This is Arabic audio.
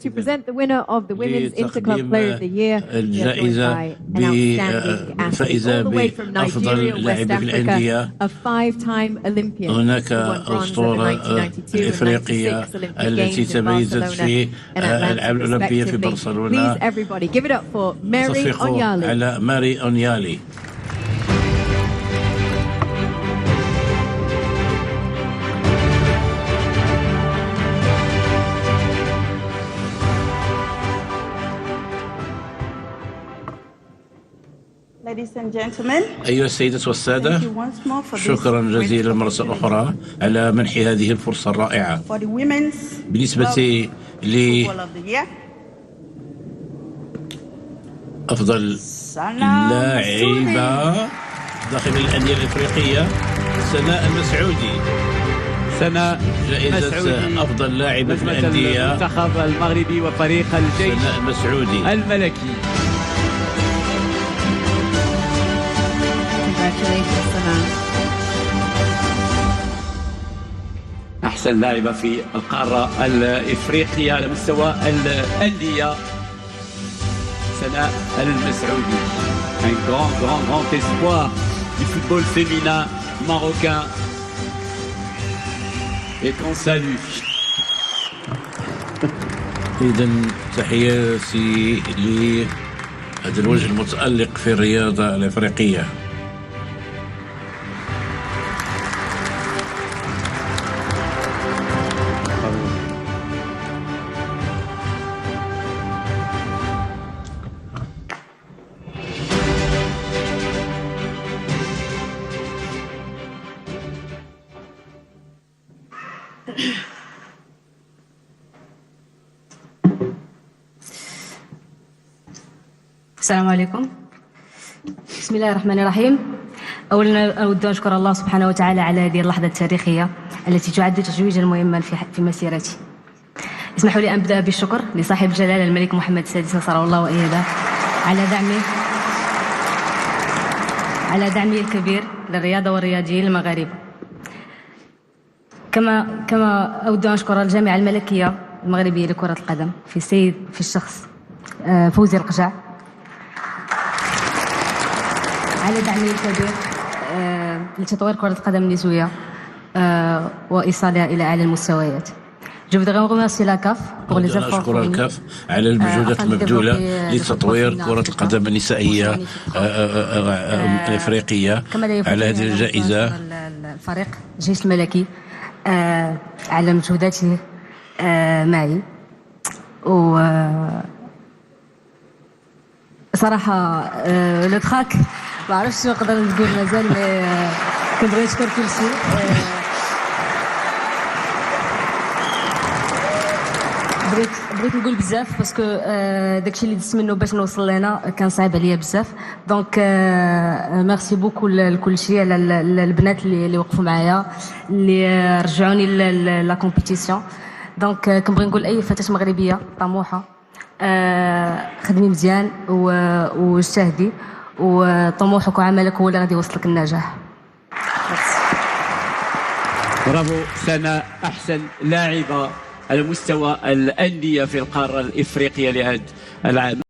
to present the winner of the Women's Interclub Player of the Year, الجائزة بفائزة بأفضل لاعبة في الأندية. a five-time Olympian. هناك أسطورة إفريقية التي تميزت في الألعاب الأولمبية في برشلونة. Please everybody give it up for Mary صفقوا Onyali. على ماري أونيالي. Ladies and gentlemen, أيها السيدات والسادة، شكرا جزيلا مرة أخرى على منح هذه الفرصة الرائعة. بالنسبة لأفضل لاعبة داخل الأندية الإفريقية، سناء المسعودي. سناء جائزة أفضل لاعبة في الأندية، المنتخب المغربي وفريق الجيش سناء المسعودي الملكي. أحسن لاعبة في القارة الإفريقية على مستوى الأندية، سناء المسعودي. Un grand espoir du football féminin marocain et qu'on salue. إذا تحياتي لهذا الوجه المتألق في الرياضة الإفريقية. السلام عليكم. بسم الله الرحمن الرحيم. أولا أود أن أشكر الله سبحانه وتعالى على هذه اللحظة التاريخية التي تعد تتويجا مهما في مسيرتي. اسمحوا لي أن أبدأ بالشكر لصاحب الجلالة الملك محمد السادس نصره الله وأيده على دعمه الكبير للرياضة والرياضيين المغاربة. كما أود أن أشكر الجامعة الملكية المغربية لكرة القدم في الشخص فوزي القجع على دعمه الكبير لتطوير كرة القدم النسوية وإيصالها إلى أعلى المستويات. Je voudrais remercier la CAF pour les efforts أشكر الكاف على المجهودات المبذولة لتطوير كرة القدم النسائية الإفريقية على هذه الجائزة. الفريق الجيش الملكي على مجهوداته معي، و صراحة لو تراك ما عرفتش نقدر نقول مازال، مي كنبغي نشكر كلشي. بغيت نقول بزاف باسكو داكشي اللي دزت منه باش نوصل لهنا كان صعيب عليا بزاف. دونك ميرسي بوكو لكلشي، على البنات اللي وقفوا معايا، اللي رجعوني لا كومبيتيسيون. دونك كنبغي نقول اي فتاة مغربية طموحة، خدمي مزيان واجتهدي، وطموحك وعملك هو اللي غادي يوصلك النجاح. برافو سناء، أحسن لاعبة على مستوى الأندية في القارة الإفريقية لهذا العام.